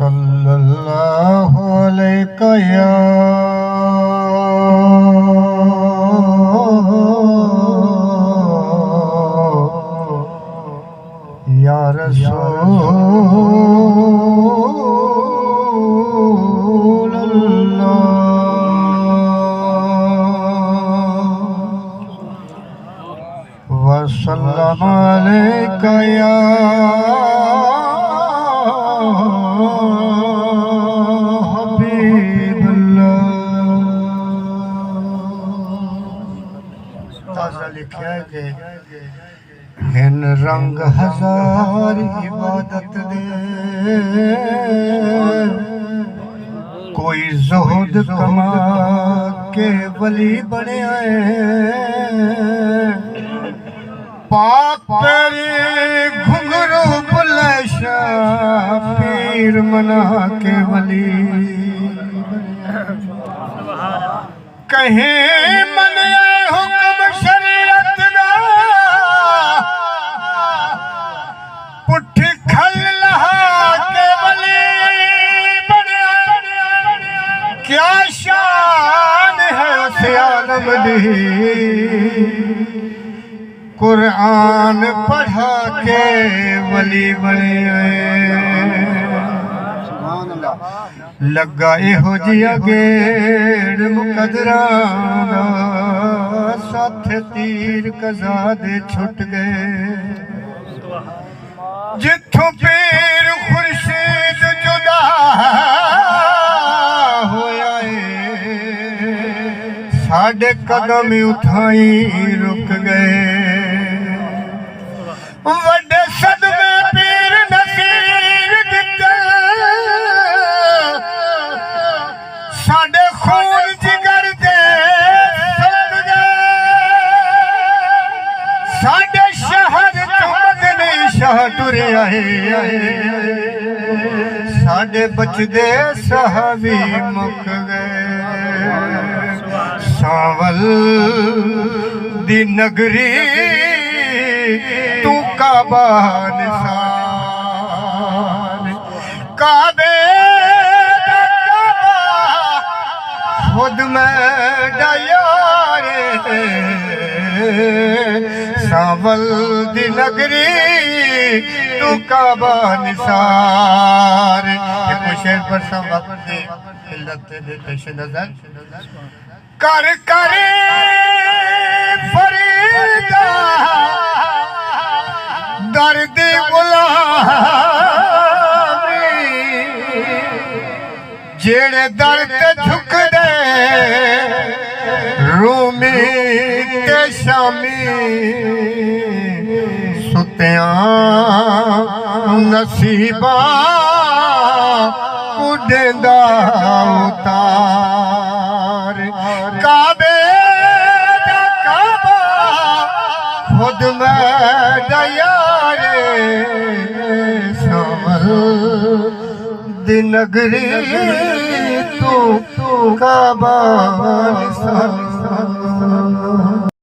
सल्लल्लाहु अलैहि या रसूल अल्लाह वसल्लम अलैका या लिखा है कि हिन रंग हजार इबादत दे कोई ज़ुहद कमा के वली बने आए पाक तेरी घुंघरू बुलशा पीर मना के वली कहीं मने हुक्म शरीयत दा पुठी खल लहा के वली बने क्या शान है उस आलम दी कुरान पढ़ा के वली बने लगा एहो जिया गेड़ मुकदरा साथ तीर कज़ा दे छुट गए जिथों पीर खुर्शीद जुदा होया साढ़े कदम उठाई रुक गए वड्डे सदमे पीर नसीर दिते साढ़े खून जिगर दे सुक गए साढ़े शहर चमकने शाह टुरे आए साढ़े बचदे सहाबी मुक गए सावल दी नगरी तू काबा निशान काबे खुद में डयारे सावल दी नगरी तू काबा निसार शेर पर सब दे पेश नजर कर करे फरीदा दर्द गुलामी जेड़े दर्द झुक दे रूमी ते शामी सुत्या नसीबा कुडेंदा उतार काबे दा काबा खुद में दयारे समल दी नगरी तू काबा